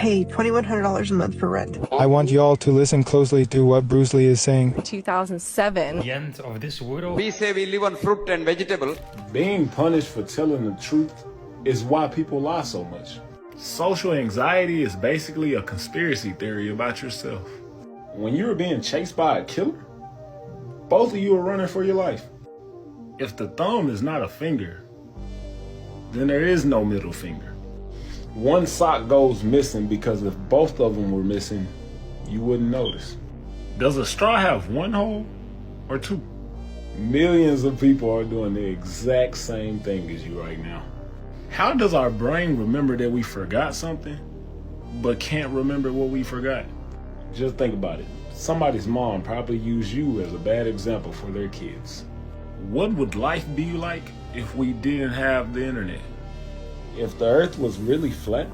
pay $2,100 a month for rent. I want y'all to listen closely to what Bruce Lee is saying. 2007. The end of this world. We say we live on fruit and vegetable. Being punished for telling the truth is why people lie so much. Social anxiety is basically a conspiracy theory about yourself. When you were being chased by a killer, both of you are running for your life. If the thumb is not a finger, then there is no middle finger. One sock goes missing because if both of them were missing, you wouldn't notice. Does a straw have one hole or two? Millions of people are doing the exact same thing as you right now. How does our brain remember that we forgot something, but can't remember what we forgot? Just think about it. Somebody's mom probably used you as a bad example for their kids. What would life be like if we didn't have the internet? If the earth was really flat,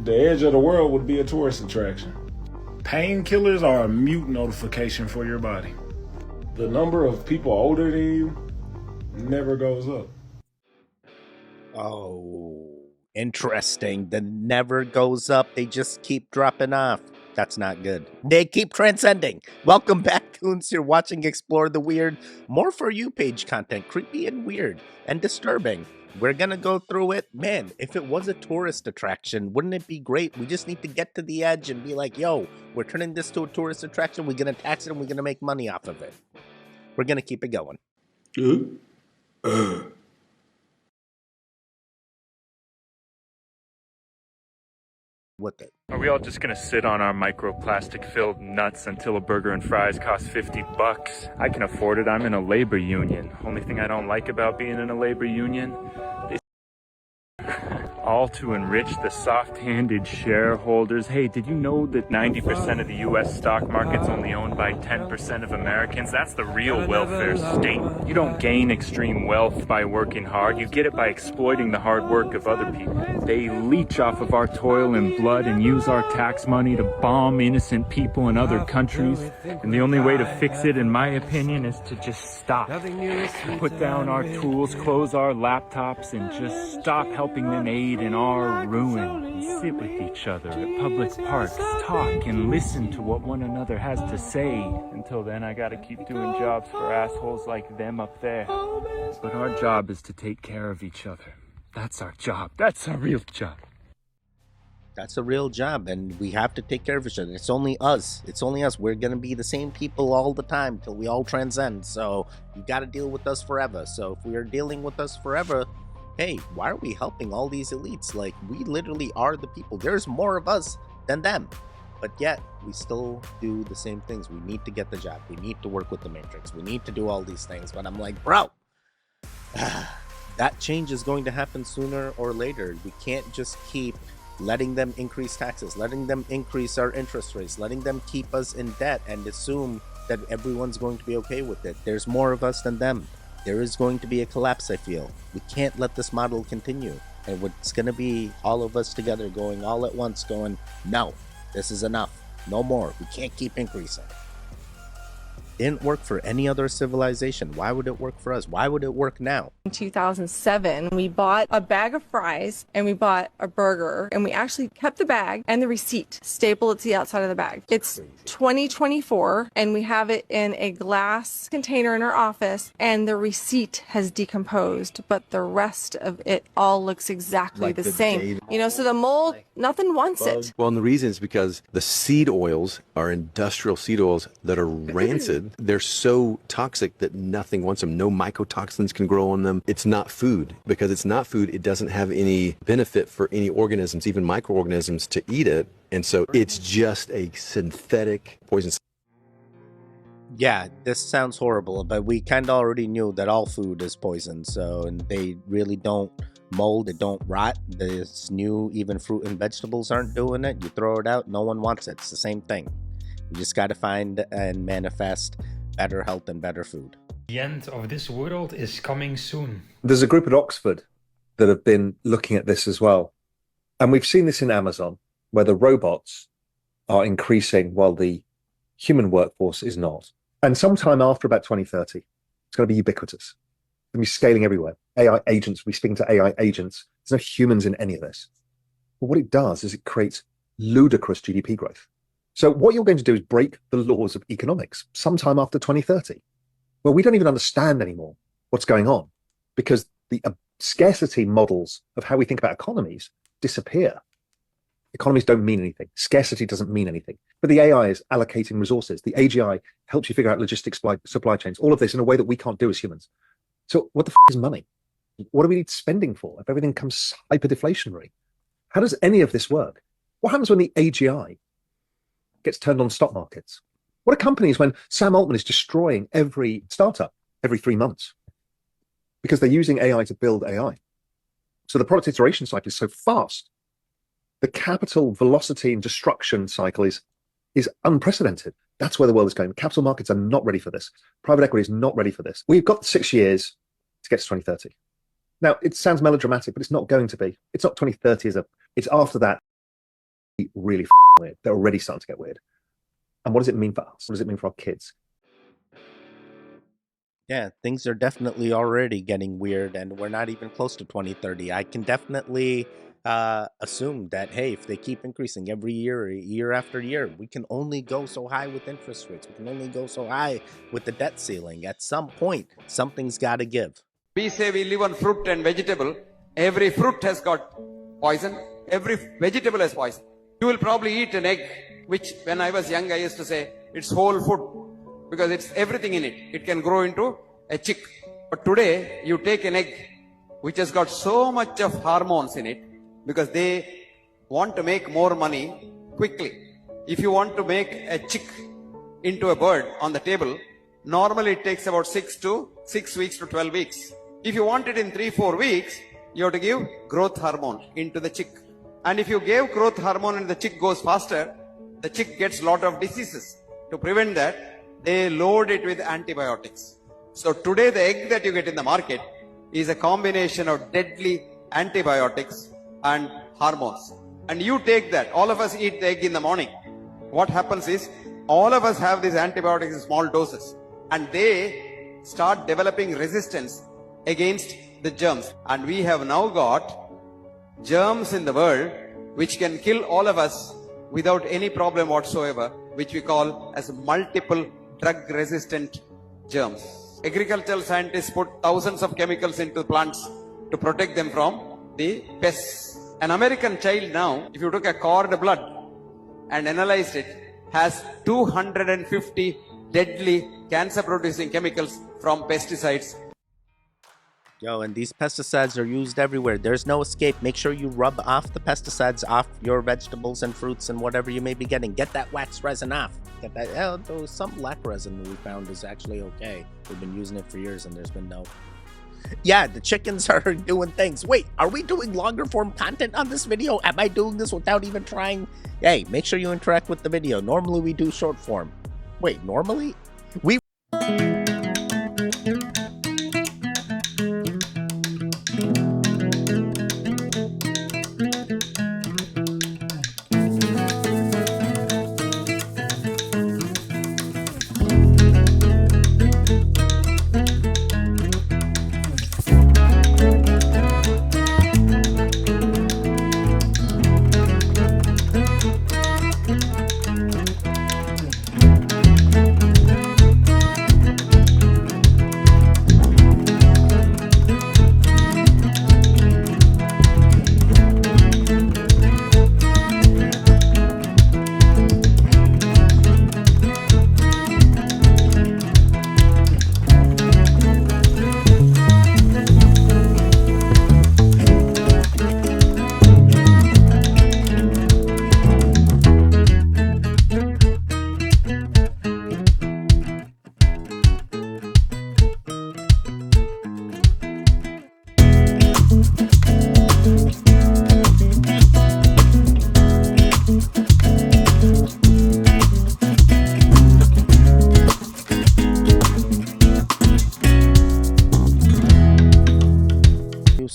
the edge of the world would be a tourist attraction. Painkillers are a mute notification for your body. The number of people older than you never goes up. Oh, interesting. The never goes up. They just keep dropping off. That's not good. They keep transcending. Welcome back, goons. You're watching Explore the Weird. More For You page content. Creepy and weird and disturbing. We're gonna go through it. Man, if it was a tourist attraction, wouldn't it be great? We just need to get to the edge and be like, yo, we're turning this to a tourist attraction. We're gonna tax it and we're gonna make money off of it. We're gonna keep it going. With it. Are we all just gonna sit on our microplastic-filled nuts until a burger and fries cost $50? I can afford it. I'm in a labor union. Only thing I don't like about being in a labor union, all to enrich the soft-handed shareholders. Hey, did you know that 90% of the U.S. stock market's only owned by 10% of Americans? That's the real welfare state. You don't gain extreme wealth by working hard. You get it by exploiting the hard work of other people. They leech off of our toil and blood and use our tax money to bomb innocent people in other countries. And the only way to fix it, in my opinion, is to just stop. Put down our tools, close our laptops, and just stop helping them aid in our ruin, and sit with each other at public parks, talk and listen to what one another has to say. Until then, I gotta keep doing jobs for assholes like them up there. But our job is to take care of each other. That's our job. That's our real job. That's a real job, and we have to take care of each other. It's only us. It's only us. We're gonna be the same people all the time till we all transcend. So you gotta deal with us forever. So if we are dealing with us forever, hey, why are we helping all these elites? Like, we literally are the people. There's more of us than them. But yet, we still do the same things. We need to get the job. We need to work with the Matrix. We need to do all these things. But I'm like, bro, that change is going to happen sooner or later. We can't just keep letting them increase taxes, letting them increase our interest rates, letting them keep us in debt and assume that everyone's going to be okay with it. There's more of us than them. There is going to be a collapse, I feel. We can't let this model continue. And it's going to be all of us together going all at once going, no, this is enough. No more. We can't keep increasing. Didn't work for any other civilization. Why would it work for us? Why would it work now? In 2007, we bought a bag of fries and we bought a burger, and we actually kept the bag and the receipt stapled it to the outside of the bag. It's 2024 and we have it in a glass container in our office, and the receipt has decomposed, but the rest of it all looks exactly like the same. You know, so the mold, nothing wants it. Well, and the reason is because the seed oils are industrial seed oils that are rancid. They're so toxic that nothing wants them. No mycotoxins can grow on them. It's not food. Because it's not food, it doesn't have any benefit for any organisms, even microorganisms, to eat it. And so it's just a synthetic poison. Yeah, this sounds horrible, but we kind of already knew that all food is poison. So, and they really don't mold, they don't rot. This new, even fruit and vegetables aren't doing it. You throw it out, no one wants it. It's the same thing. We just got to find and manifest better health and better food. The end of this world is coming soon. There's a group at Oxford that have been looking at this as well. And we've seen this in Amazon, where the robots are increasing while the human workforce is not. And sometime after about 2030, it's going to be ubiquitous. It's going to be scaling everywhere. AI agents, we're speaking to AI agents. There's no humans in any of this. But what it does is it creates ludicrous GDP growth. So what you're going to do is break the laws of economics sometime after 2030. Well, we don't even understand anymore what's going on because the scarcity models of how we think about economies disappear. Economies don't mean anything. Scarcity doesn't mean anything. But the AI is allocating resources. The AGI helps you figure out logistics, supply chains, all of this in a way that we can't do as humans. So what the is money? What do we need spending for if everything comes hyper-deflationary? How does any of this work? What happens when the AGI gets turned on stock markets? What are companies when Sam Altman is destroying every startup every 3 months because they're using AI to build AI? So the product iteration cycle is so fast. The capital velocity and destruction cycle is unprecedented. That's where the world is going. Capital markets are not ready for this. Private equity is not ready for this. We've got 6 years to get to 2030. Now, it sounds melodramatic, but it's not going to be. It's not 2030 it's after that. Really weird. They're already starting to get weird. And what does it mean for us? What does it mean for our kids? Yeah, things are definitely already getting weird, and we're not even close to 2030. I can definitely assume that, hey, if they keep increasing every year after year, we can only go so high with interest rates. We can only go so high with the debt ceiling. At some point, something's got to give. We say we live on fruit and vegetable. Every fruit has got poison. Every vegetable has poison. You will probably eat an egg, which when I was young, I used to say it's whole food because it's everything in it. It can grow into a chick. But today, you take an egg, which has got so much of hormones in it because they want to make more money quickly. If you want to make a chick into a bird on the table, normally it takes about 6 weeks to 12 weeks. If you want it in 3-4 weeks, you have to give growth hormone into the chick. And if you gave growth hormone and the chick goes faster, the chick gets a lot of diseases. To prevent that, they load it with antibiotics. So today the egg that you get in the market is a combination of deadly antibiotics and hormones. And you take that, all of us eat the egg in the morning. What happens is, all of us have these antibiotics in small doses. And they start developing resistance against the germs. And we have now got germs in the world which can kill all of us without any problem whatsoever, which we call as multiple drug resistant germs. Agricultural scientists put thousands of chemicals into plants to protect them from the pests. An American child now, if you took a cord blood and analyzed it, has 250 deadly cancer producing chemicals from pesticides. Yo, and these pesticides are used everywhere. There's no escape. Make sure you rub off the pesticides off your vegetables and fruits and whatever you may be getting. Get that wax resin off. Get that. There was some black resin we found is actually okay. We've been using it for years and there's been no. Yeah, the chickens are doing things. Wait, are we doing longer form content on this video? Am I doing this without even trying? Hey, make sure you interact with the video. Normally we do short form. Wait, normally? We...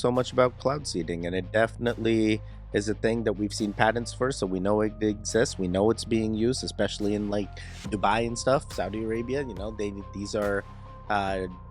so much about cloud seeding, and it definitely is a thing that we've seen patents for, so we know it exists. We know it's being used, especially in like Dubai and stuff, Saudi Arabia. You know, these are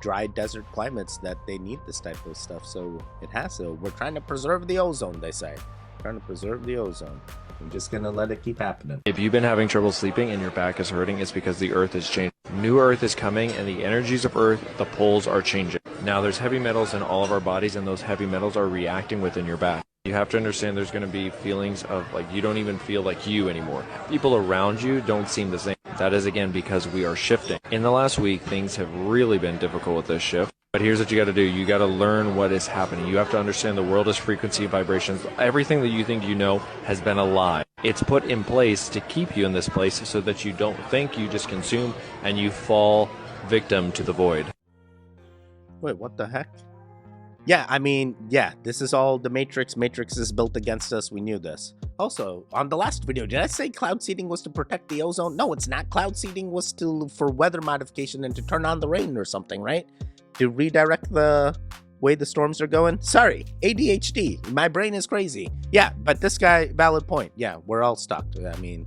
dry desert climates that they need this type of stuff, so it has to. We're trying to preserve the ozone, they say. Trying to preserve the ozone. I'm just gonna let it keep happening. If you've been having trouble sleeping and your back is hurting, it's because the Earth is changing. New Earth is coming, and the energies of Earth, the poles are changing. Now, there's heavy metals in all of our bodies, and those heavy metals are reacting within your back. You have to understand there's going to be feelings of like you don't even feel like you anymore. People around you don't seem the same. That is, again, because we are shifting. In the last week, things have really been difficult with this shift. But here's what you got to do. You got to learn what is happening. You have to understand the world is frequency vibrations. Everything that you think you know has been a lie. It's put in place to keep you in this place so that you don't think, you just consume, and you fall victim to the void. Wait, what the heck? Yeah, I mean, yeah, this is all the Matrix. Matrix is built against us. We knew this. Also, on the last video, did I say cloud seeding was to protect the ozone? No, it's not. Cloud seeding was for weather modification and to turn on the rain or something, right? To redirect the way the storms are going. Sorry, ADHD. My brain is crazy. Yeah, but this guy, valid point. Yeah, we're all stuck. I mean,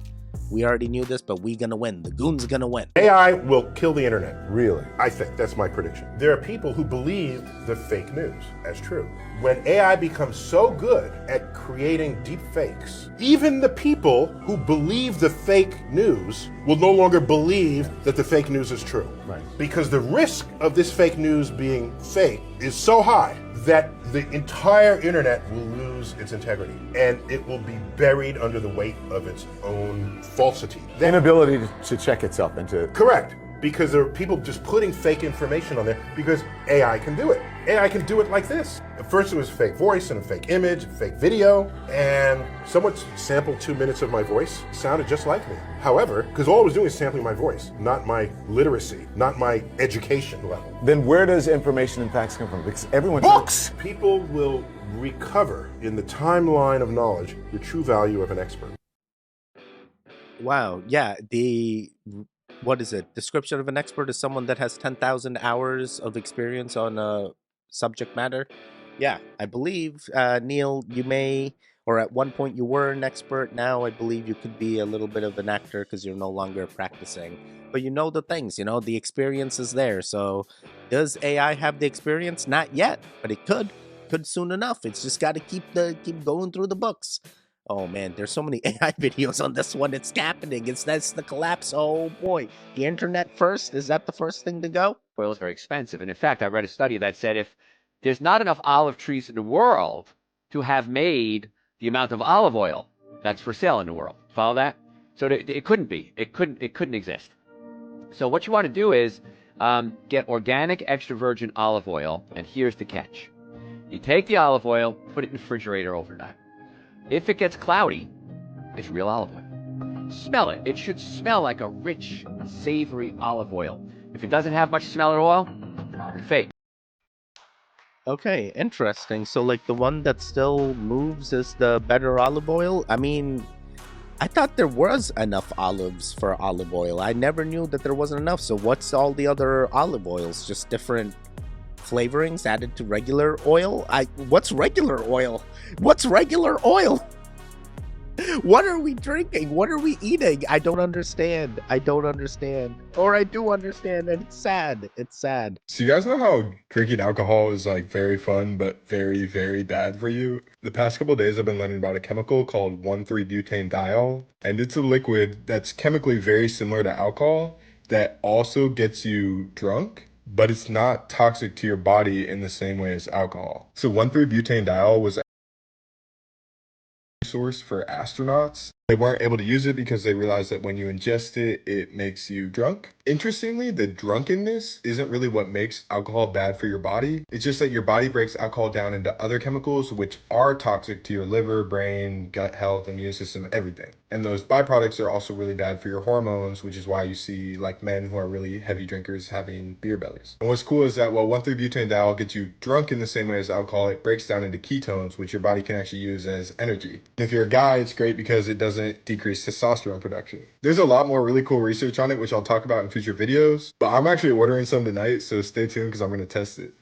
we already knew this, but we gonna win. The goons gonna win. AI will kill the internet. Really? I think that's my prediction. There are people who believe the fake news as true. When AI becomes so good at creating deep fakes, even the people who believe the fake news will no longer believe that the fake news is true. Right. Because the risk of this fake news being fake is so high that the entire internet will lose its integrity and it will be buried under the weight of its own falsity. The inability to check itself and to... Correct. Because there are people just putting fake information on there because AI can do it. AI can do it like this. At first it was a fake voice and a fake image, a fake video, and someone sampled 2 minutes of my voice. It sounded just like me. However, because all I was doing is sampling my voice, not my literacy, not my education level. Then where does information and facts come from? Because everyone... Books! People will recover in the timeline of knowledge the true value of an expert. Wow, yeah, what is it? Description of an expert is someone that has 10,000 hours of experience on a subject matter. Yeah, I believe, Neil, you may, or at one point you were an expert. Now I believe you could be a little bit of an actor because you're no longer practicing. But you know the things, the experience is there. So does AI have the experience? Not yet, but it could soon enough. It's just got to keep going through the books. Oh man, there's so many AI videos on this one. It's happening. That's the collapse. Oh boy. The internet first? Is that the first thing to go? Oil is very expensive. And in fact, I read a study that said if there's not enough olive trees in the world to have made the amount of olive oil that's for sale in the world. Follow that? So it couldn't be. It couldn't exist. So what you want to do is get organic extra virgin olive oil. And here's the catch. You take the olive oil, put it in the refrigerator overnight. If it gets cloudy, it's real olive oil. Smell it. It should smell like a rich, savory olive oil. If it doesn't have much smell at all, fake. Okay, interesting. So like the one that still moves is the better olive oil? I mean, I thought there was enough olives for olive oil. I never knew that there wasn't enough. So what's all the other olive oils? Just different flavorings added to regular oil? What's regular oil? What's regular oil? What are we drinking? What are we eating? I don't understand. I don't understand. Or I do understand, and it's sad. It's sad. So you guys know how drinking alcohol is like very fun, but very, very bad for you? The past couple of days I've been learning about a chemical called 1,3-butanediol, and it's a liquid that's chemically very similar to alcohol that also gets you drunk, but it's not toxic to your body in the same way as alcohol. So 1,3-butanediol was a source for astronauts. They weren't able to use it because they realized that when you ingest it, it makes you drunk. Interestingly, the drunkenness isn't really what makes alcohol bad for your body. It's just that your body breaks alcohol down into other chemicals which are toxic to your liver, brain, gut health, immune system, everything. And those byproducts are also really bad for your hormones, which is why you see like men who are really heavy drinkers having beer bellies. And what's cool is that while 1,3-butanediol gets you drunk in the same way as alcohol, it breaks down into ketones, which your body can actually use as energy. And if you're a guy, it's great because it doesn't decrease testosterone production. There's a lot more really cool research on it, which I'll talk about in future videos, but I'm actually ordering some tonight, so stay tuned because I'm going to test it.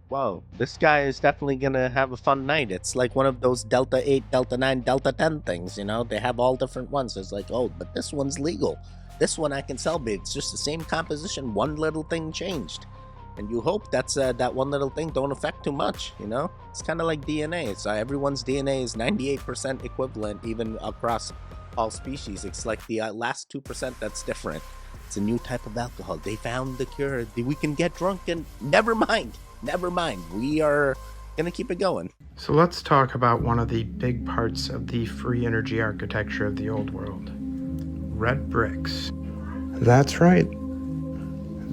Whoa, this guy is definitely gonna have a fun night. It's like one of those Delta 8, Delta 9, Delta 10 things, They have all different ones. It's like, oh, but this one's legal. This one I can sell, but it's just the same composition. One little thing changed. And you hope that's that one little thing don't affect too much, you know? It's kind of like DNA. So everyone's DNA is 98% equivalent, even across all species. It's like the last 2% that's different. It's a new type of alcohol. They found the cure. We can get drunk and never mind. We are gonna keep it going. So let's talk about one of the big parts of the free energy architecture of the old world. Red bricks. That's right.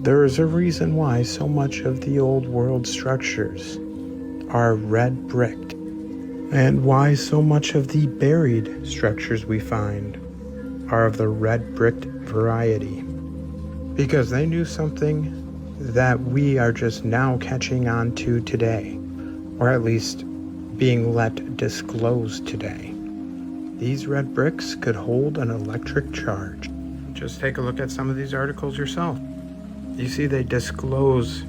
There is a reason why so much of the old world structures are red bricked, and why so much of the buried structures we find are of the red bricked variety. Because they knew something that we are just now catching on to today, or at least being let disclose today. These red bricks could hold an electric charge. Just take a look at some of these articles yourself. You see they disclose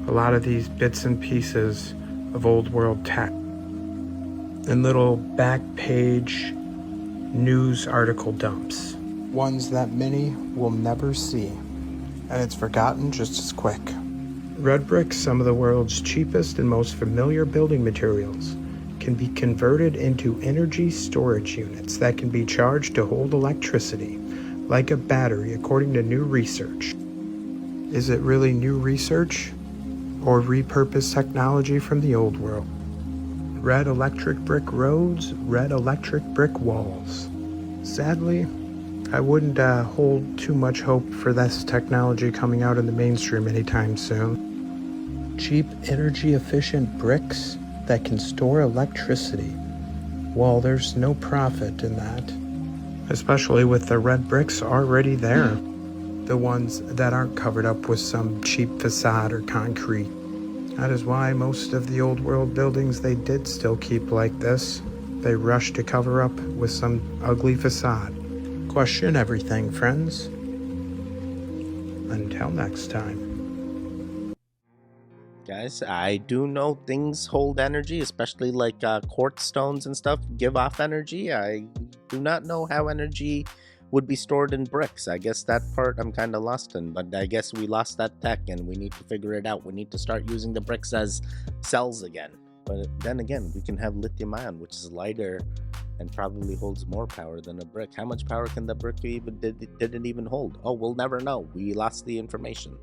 a lot of these bits and pieces of old world tech in little back page news article dumps. Ones that many will never see, and it's forgotten just as quick. Red bricks, some of the world's cheapest and most familiar building materials, can be converted into energy storage units that can be charged to hold electricity, like a battery, according to new research. Is it really new research or repurposed technology from the old world? Red electric brick roads, red electric brick walls. Sadly, I wouldn't hold too much hope for this technology coming out in the mainstream anytime soon. Cheap, energy-efficient bricks that can store electricity. Well, there's no profit in that, especially with the red bricks already there. The ones that aren't covered up with some cheap facade or concrete. That is why most of the old world buildings they did still keep like this. They rushed to cover up with some ugly facade. Question everything, friends. Until next time. Guys, I do know things hold energy, especially like quartz stones and stuff give off energy. I do not know how energy would be stored in bricks. I guess that part I'm kind of lost in, but I guess we lost that tech and we need to figure it out. We need to start using the bricks as cells again. But then again, we can have lithium ion, which is lighter and probably holds more power than a brick. How much power can the brick didn't even hold? Oh, we'll never know. We lost the information.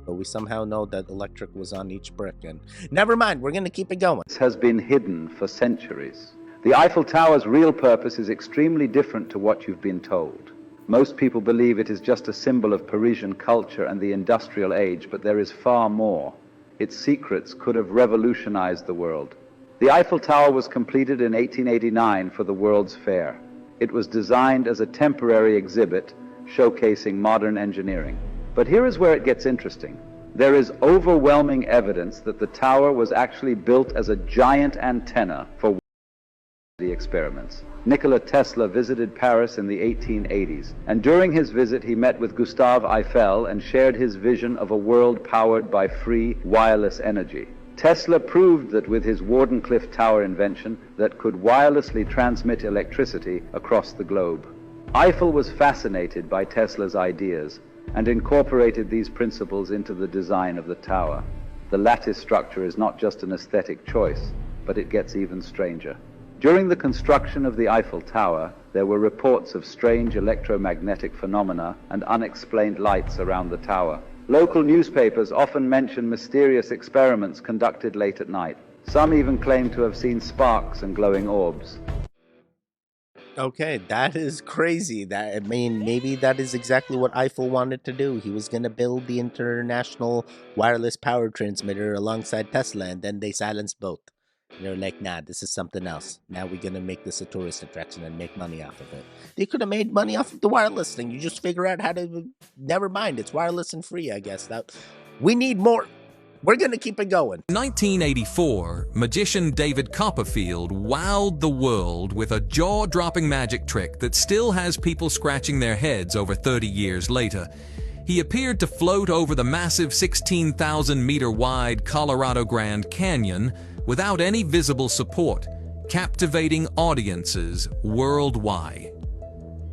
But we somehow know that electric was on each brick, and never mind, we're gonna keep it going. This has been hidden for centuries. The Eiffel Tower's real purpose is extremely different to what you've been told. Most people believe it is just a symbol of Parisian culture and the industrial age, but there is far more. Its secrets could have revolutionized the world. The Eiffel Tower was completed in 1889 for the World's Fair. It was designed as a temporary exhibit showcasing modern engineering. But here is where it gets interesting. There is overwhelming evidence that the tower was actually built as a giant antenna for the experiments. Nikola Tesla visited Paris in the 1880s, and during his visit he met with Gustave Eiffel and shared his vision of a world powered by free wireless energy. Tesla proved that with his Wardenclyffe Tower invention that could wirelessly transmit electricity across the globe. Eiffel was fascinated by Tesla's ideas and incorporated these principles into the design of the tower. The lattice structure is not just an aesthetic choice, but it gets even stranger. During the construction of the Eiffel Tower, there were reports of strange electromagnetic phenomena and unexplained lights around the tower. Local newspapers often mention mysterious experiments conducted late at night. Some even claim to have seen sparks and glowing orbs. Okay, that is crazy. Maybe that is exactly what Eiffel wanted to do. He was going to build the international wireless power transmitter alongside Tesla, and then they silenced both. They're like, nah, this is something else. Now we're going to make this a tourist attraction and make money off of it. They could have made money off of the wireless thing. You just figure out how to... Never mind, it's wireless and free, I guess. We need more. We're going to keep it going. In 1984, magician David Copperfield wowed the world with a jaw-dropping magic trick that still has people scratching their heads over 30 years later. He appeared to float over the massive 16,000-meter-wide Colorado Grand Canyon without any visible support, captivating audiences worldwide.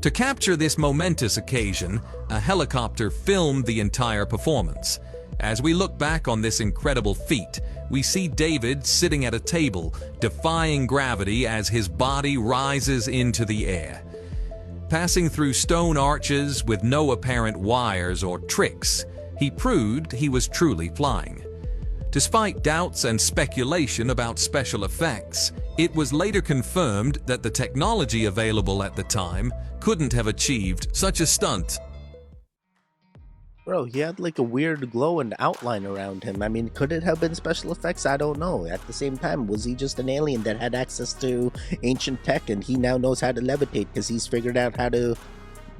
To capture this momentous occasion, a helicopter filmed the entire performance. As we look back on this incredible feat, we see David sitting at a table, defying gravity as his body rises into the air. Passing through stone arches with no apparent wires or tricks, he proved he was truly flying. Despite doubts and speculation about special effects, it was later confirmed that the technology available at the time couldn't have achieved such a stunt. Bro, he had like a weird glow and outline around him. I mean, could it have been special effects? I don't know. At the same time, was he just an alien that had access to ancient tech and he now knows how to levitate because he's figured out how to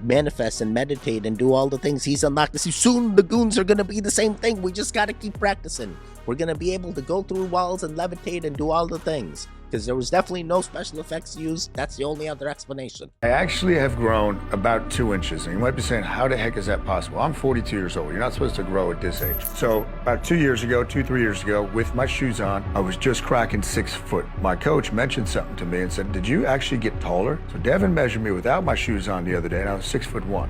manifest and meditate and do all the things he's unlocked? Soon the goons are going to be the same thing. We just got to keep practicing. We're going to be able to go through walls and levitate and do all the things. Because there was definitely no special effects used. That's the only other explanation. I actually have grown about 2 inches. And you might be saying, how the heck is that possible? I'm 42 years old. You're not supposed to grow at this age. So about 3 years ago, with my shoes on, I was just cracking 6 foot. My coach mentioned something to me and said, did you actually get taller? So Devin measured me without my shoes on the other day, and I was 6'1".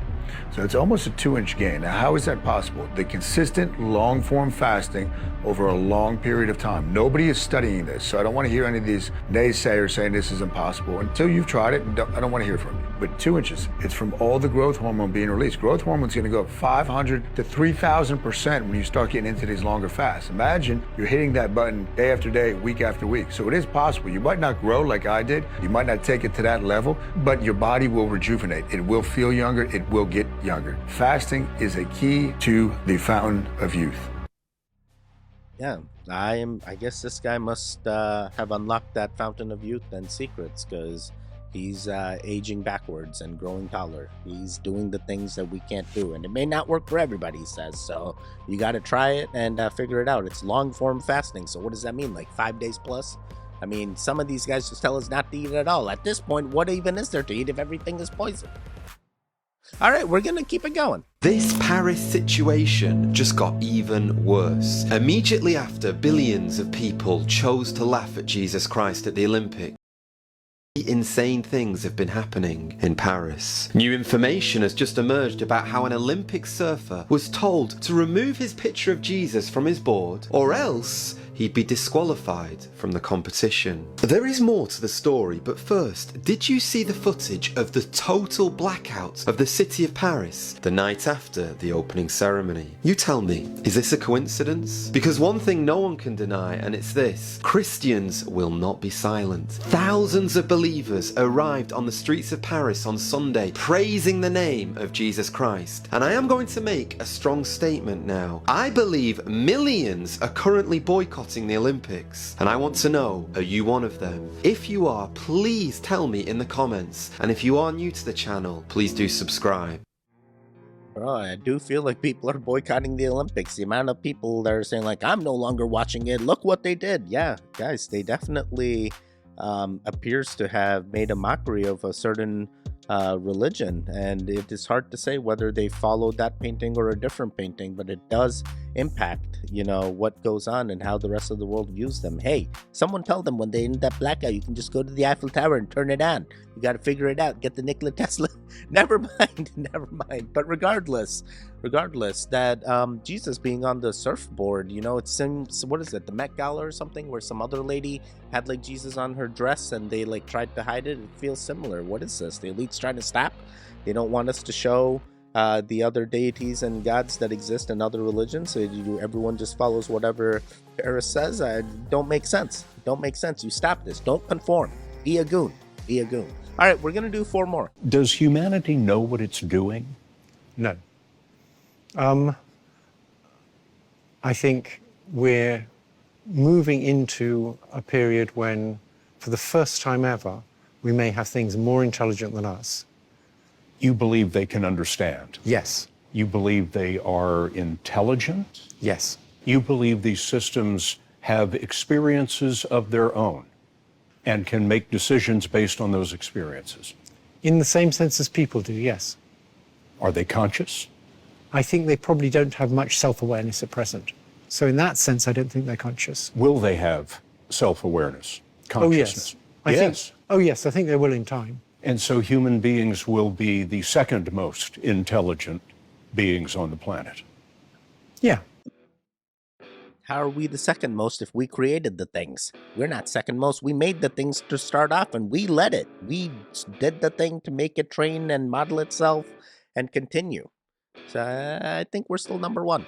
So it's almost a 2-inch gain. Now, how is that possible? The consistent long-form fasting over a long period of time. Nobody is studying this, so I don't want to hear any of these naysayers saying this is impossible. Until you've tried it, I don't want to hear from you. But 2 inches, it's from all the growth hormone being released. Growth hormone is going to go up 500 to 3,000% when you start getting into these longer fasts. Imagine you're hitting that button day after day, week after week. So it is possible. You might not grow like I did. You might not take it to that level, but your body will rejuvenate. It will feel younger. It will get younger. Fasting is a key to the fountain of youth. Yeah, I guess this guy must have unlocked that fountain of youth and secrets, because he's aging backwards and growing taller. He's doing the things that we can't do, and it may not work for everybody, he says. So you got to try it and figure it out. It's long form fasting. So what does that mean? Like 5 days plus? I mean, some of these guys just tell us not to eat at all. At this point, what even is there to eat if everything is poison? All right, we're gonna keep it going. This Paris situation just got even worse. Immediately after billions of people chose to laugh at Jesus Christ at the Olympics, insane things have been happening in Paris. New information has just emerged about how an Olympic surfer was told to remove his picture of Jesus from his board, or else he'd be disqualified from the competition. There is more to the story, but first, did you see the footage of the total blackout of the city of Paris the night after the opening ceremony? You tell me, is this a coincidence? Because one thing no one can deny, and it's this: Christians will not be silent. Thousands of believers arrived on the streets of Paris on Sunday, praising the name of Jesus Christ. And I am going to make a strong statement now. I believe millions are currently boycotting the Olympics, and I want to know, are you one of them? If you are, please tell me in the comments, and if you are new to the channel, please do subscribe. Bro, I do feel like people are boycotting the Olympics. The amount of people that are saying like, I'm no longer watching it, look what they did. Yeah, guys, they definitely appears to have made a mockery of a certain religion, and it is hard to say whether they followed that painting or a different painting, but it does impact, you know, what goes on and how the rest of the world views them. Hey, someone tell them when they end that blackout, you can just go to the Eiffel Tower and turn it on. You got to figure it out. Get the Nikola Tesla. Never mind. But regardless, that Jesus being on the surfboard, you know, it seems, what is it, the Met Gala or something, where some other lady had like Jesus on her dress and they like tried to hide it. It feels similar. What is this? The elite's trying to stop? They don't want us to show the other deities and gods that exist in other religions, so everyone just follows whatever Paris says. Don't make sense. You stop this. Don't conform. Be a goon. All right, we're gonna do 4 more. Does humanity know what it's doing? No. I think we're moving into a period when, for the first time ever, we may have things more intelligent than us. You believe they can understand? Yes. You believe they are intelligent? Yes. You believe these systems have experiences of their own and can make decisions based on those experiences? In the same sense as people do, yes. Are they conscious? I think they probably don't have much self-awareness at present. So in that sense, I don't think they're conscious. Will they have self-awareness, consciousness? Oh, yes. I think they will in time. And so human beings will be the second most intelligent beings on the planet. Yeah. How are we the second most if we created the things? We're not second most. We made the things to start off and we let it. We did the thing to make it train and model itself and continue. So I think we're still number one.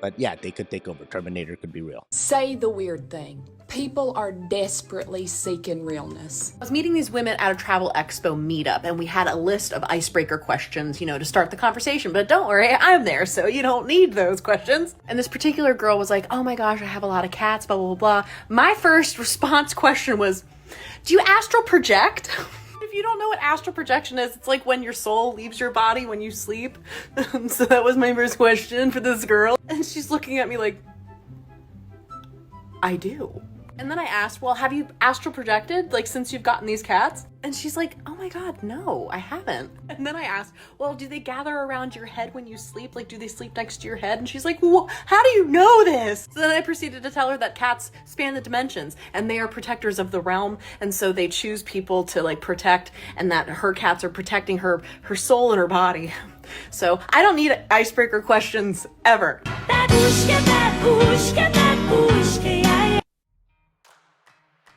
But yeah, they could take over. Terminator could be real. Say the weird thing. People are desperately seeking realness. I was meeting these women at a travel expo meetup, and we had a list of icebreaker questions, to start the conversation. But don't worry, I'm there, so you don't need those questions. And this particular girl was like, oh my gosh, I have a lot of cats, blah, blah, blah. My first response question was, do you astral project? If you don't know what astral projection is, it's like when your soul leaves your body when you sleep. So that was my first question for this girl. And she's looking at me like, I do. And then I asked, well, have you astral projected, since you've gotten these cats? And she's like, oh my God, no, I haven't. And then I asked, well, do they gather around your head when you sleep? Do they sleep next to your head? And she's like, how do you know this? So then I proceeded to tell her that cats span the dimensions and they are protectors of the realm. And so they choose people to protect, and that her cats are protecting her soul and her body. So I don't need icebreaker questions ever.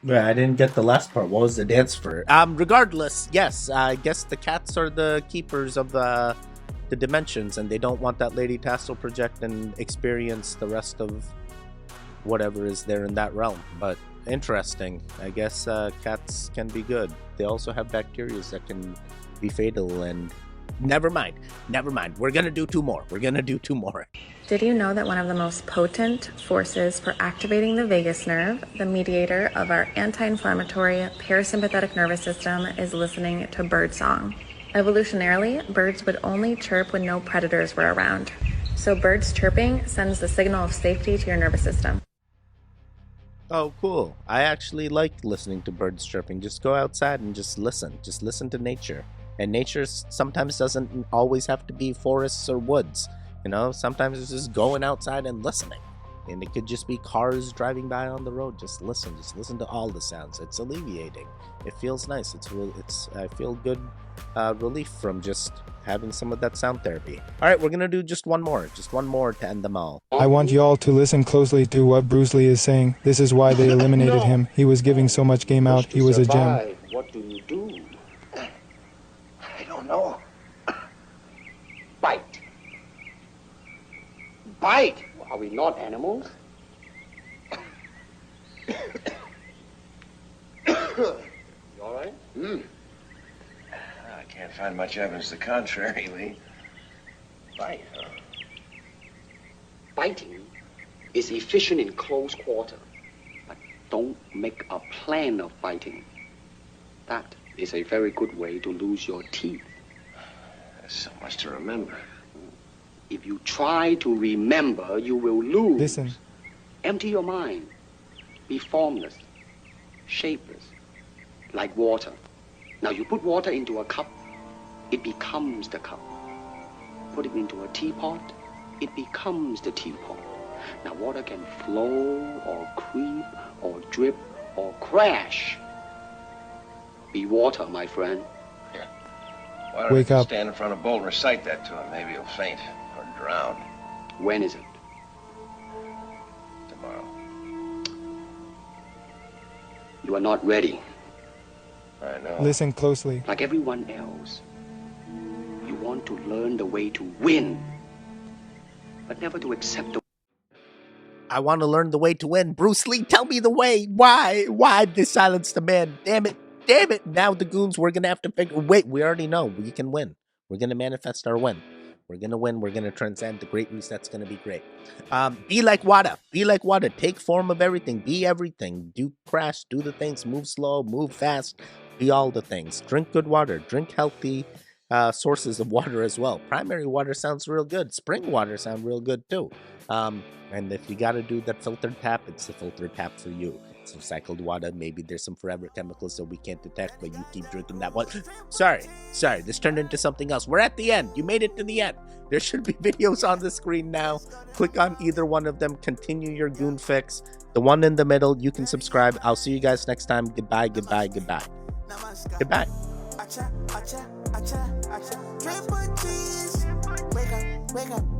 Yeah, I didn't get the last part. What was the dance for? Regardless, yes, I guess the cats are the keepers of the dimensions, and they don't want that lady to astral project and experience the rest of whatever is there in that realm. But interesting. I guess cats can be good. They also have bacteria that can be fatal, and never mind. We're gonna do two more. Did you know that one of the most potent forces for activating the vagus nerve, the mediator of our anti-inflammatory parasympathetic nervous system, is listening to birdsong? Evolutionarily, birds would only chirp when no predators were around. So birds chirping sends the signal of safety to your nervous system. Oh, cool. I actually like listening to birds chirping. Just go outside and just listen. Just listen to nature. And nature sometimes doesn't always have to be forests or woods. Sometimes it's just going outside and listening. And it could just be cars driving by on the road. Just listen to all the sounds. It's alleviating. It feels nice. I feel good relief from just having some of that sound therapy. All right, we're gonna do just one more to end them all. I want you all to listen closely to what Bruce Lee is saying. This is why they eliminated him. He was giving so much game out. He was a gem. What do you do? I don't know. Bite. Bite? Are we not animals? You all right? I can't find much evidence to the contrary, Lee. Bite, huh? Biting is efficient in close quarter, but don't make a plan of biting. That is a very good way to lose your teeth. There's so much to remember. If you try to remember, you will lose. Listen. Empty your mind. Be formless, shapeless, like water. Now you put water into a cup, it becomes the cup. Put it into a teapot, it becomes the teapot. Now water can flow or creep or drip or crash. Be water, my friend. Here. Why don't Wake I up. stand in front of Bolt and recite that to him? Maybe he'll faint or drown. When is it? Tomorrow. You are not ready. I know. Listen closely. Like everyone else, you want to learn the way to win, but never to accept the. I want to learn the way to win. Bruce Lee, tell me the way. Why? Why they silence the man? Damn it. Now the goons, we're going to have to figure. Wait, we already know. We can win. We're going to manifest our win. We're going to win. We're going to transcend. The Great Reset's going to be great. Be like water. Be like water. Take form of everything. Be everything. Do crash. Do the things. Move slow. Move fast. Be all the things. Drink good water. Drink healthy sources of water as well. Primary water sounds real good. Spring water sounds real good too. And if you got to do that filtered tap, it's the filtered tap for you. It's recycled water. Maybe there's some forever chemicals that we can't detect, but you keep drinking that one. Sorry. This turned into something else. We're at the end. You made it to the end. There should be videos on the screen now. Click on either one of them. Continue your goon fix. The one in the middle, you can subscribe. I'll see you guys next time. Goodbye. Goodbye. Wake up.